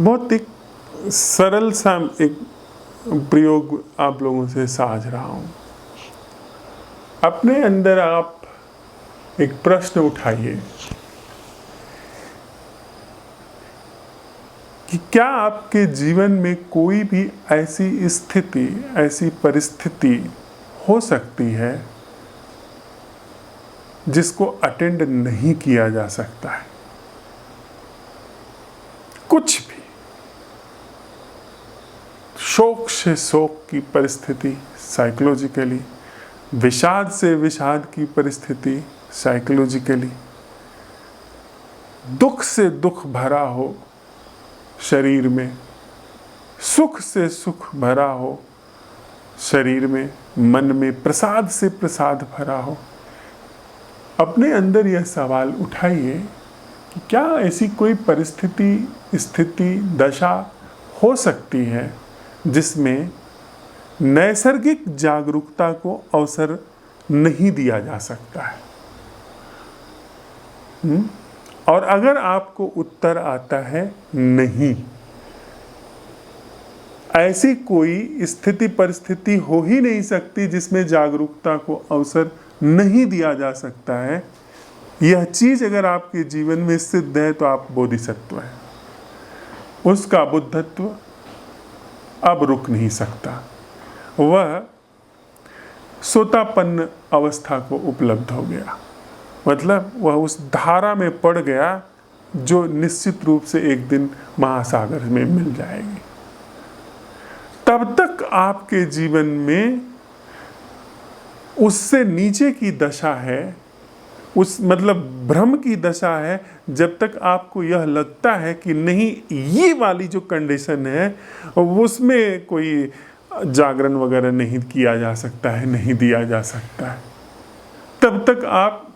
बहुत एक सरल सा एक प्रयोग आप लोगों से साझ रहा हूँ। अपने अंदर आप एक प्रश्न उठाइए कि क्या आपके जीवन में कोई भी ऐसी स्थिति, ऐसी परिस्थिति हो सकती है जिसको अटेंड नहीं किया जा सकता है। कुछ भी, शोक से शोक की परिस्थिति साइकोलॉजिकली, विषाद से विषाद की परिस्थिति साइकोलॉजिकली, दुख से दुख भरा हो शरीर में, सुख से सुख भरा हो शरीर में, मन में प्रसाद से प्रसाद भरा हो। अपने अंदर यह सवाल उठाइए कि क्या ऐसी कोई परिस्थिति, स्थिति, दशा हो सकती है जिसमें नैसर्गिक जागरूकता को अवसर नहीं दिया जा सकता है। और अगर आपको उत्तर आता है नहीं, ऐसी कोई स्थिति परिस्थिति हो ही नहीं सकती जिसमें जागरूकता को अवसर नहीं दिया जा सकता है, यह चीज अगर आपके जीवन में सिद्ध है तो आप बोधिसत्व हैं। उसका बुद्धत्व अब रुक नहीं सकता, वह सोतापन्न अवस्था को उपलब्ध हो गया। मतलब वह उस धारा में पड़ गया जो निश्चित रूप से एक दिन महासागर में मिल जाएगी। तब तक आपके जीवन में उससे नीचे की दशा है, उस मतलब भ्रम की दशा है, जब तक आपको यह लगता है कि नहीं ये वाली जो कंडीशन है उसमें कोई जागरण वगैरह नहीं किया जा सकता है, नहीं दिया जा सकता है, तब तक आप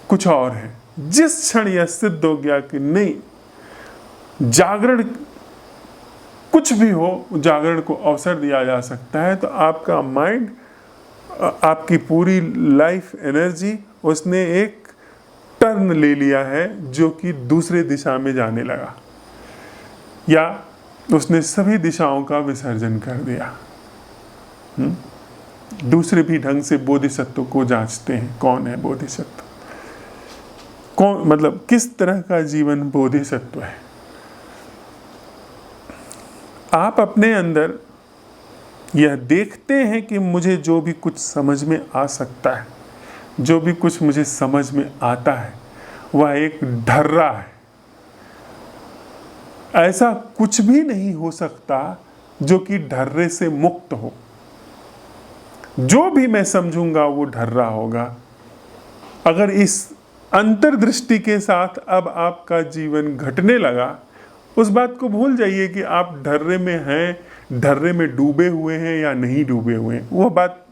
कुछ और हैं। जिस क्षण यह सिद्ध हो गया कि नहीं, जागरण कुछ भी हो, जागरण को अवसर दिया जा सकता है, तो आपका माइंड, आपकी पूरी लाइफ एनर्जी उसने एक टर्न ले लिया है जो कि दूसरे दिशा में जाने लगा, या उसने सभी दिशाओं का विसर्जन कर दिया। दूसरे भी ढंग से बोधिसत्व को जांचते हैं, कौन है बोधिसत्व, कौन, मतलब किस तरह का जीवन बोधिसत्व है। आप अपने अंदर यह देखते हैं कि मुझे जो भी कुछ समझ में आ सकता है, जो भी कुछ मुझे समझ में आता है, वह एक ढर्रा है। ऐसा कुछ भी नहीं हो सकता जो कि ढर्रे से मुक्त हो। जो भी मैं समझूंगा वो ढर्रा होगा। अगर इस अंतर्दृष्टि के साथ अब आपका जीवन घटने लगा, उस बात को भूल जाइए कि आप ढर्रे में हैं, ढर्रे में डूबे हुए हैं या नहीं डूबे हुए हैं, वह बात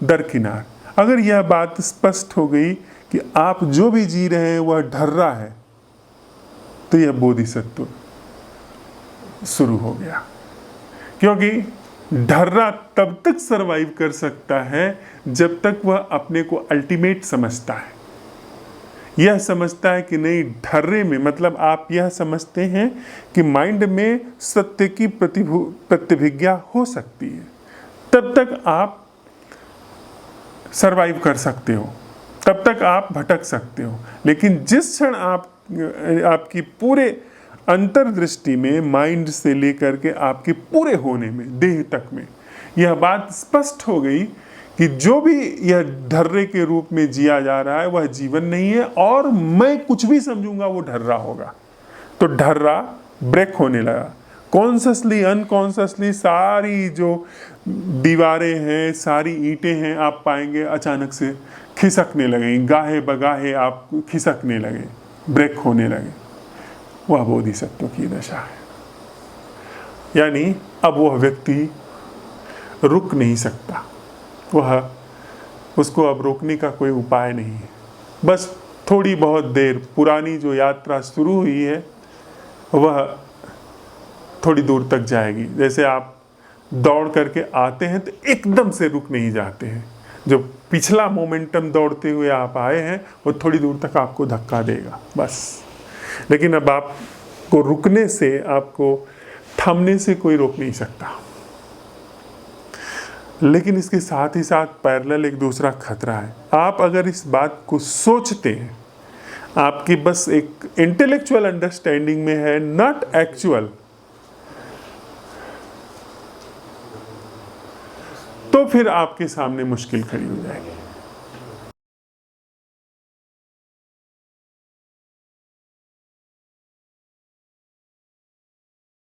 दरकिनार। अगर यह बात स्पष्ट हो गई कि आप जो भी जी रहे हैं वह ढर्रा है, तो यह बोधिसत्व शुरू हो गया। क्योंकि ढर्रा तब तक सरवाइव कर सकता है जब तक वह अपने को अल्टीमेट समझता है। यह समझता है कि नहीं, ढर्रे में मतलब आप यह समझते हैं कि माइंड में सत्य की प्रतिभिज्ञा हो सकती है, तब तक आप सरवाइव कर सकते हो, तब तक आप भटक सकते हो। लेकिन जिस क्षण आपकी पूरे अंतर्दृष्टि में, माइंड से लेकर के आपके पूरे होने में, देह तक में यह बात स्पष्ट हो गई कि जो भी यह ढर्रे के रूप में जिया जा रहा है वह जीवन नहीं है, और मैं कुछ भी समझूंगा वो ढर्रा होगा, तो ढर्रा ब्रेक होने लगा। कॉन्शियसली, अनकॉन्शियसली सारी जो दीवारें हैं, सारी ईंटें हैं, आप पाएंगे अचानक से खिसकने लगे, गाहे बगाहे आप खिसकने लगे, ब्रेक होने लगे। वह बोधिसत्व की दशा है। यानी अब वह व्यक्ति रुक नहीं सकता, उसको अब रोकने का कोई उपाय नहीं है। बस थोड़ी बहुत देर, पुरानी जो यात्रा शुरू हुई है वह थोड़ी दूर तक जाएगी। जैसे आप दौड़ करके आते हैं तो एकदम से रुक नहीं जाते हैं, जो पिछला मोमेंटम दौड़ते हुए आप आए हैं वो थोड़ी दूर तक आपको धक्का देगा बस। लेकिन अब आप को रुकने से, आपको थमने से कोई रोक नहीं सकता। लेकिन इसके साथ ही साथ पैरेलल एक दूसरा खतरा है। आप अगर इस बात को सोचते हैं, आपकी बस एक इंटेलेक्चुअल अंडरस्टैंडिंग में है, नॉट एक्चुअल, तो फिर आपके सामने मुश्किल खड़ी हो जाएगी।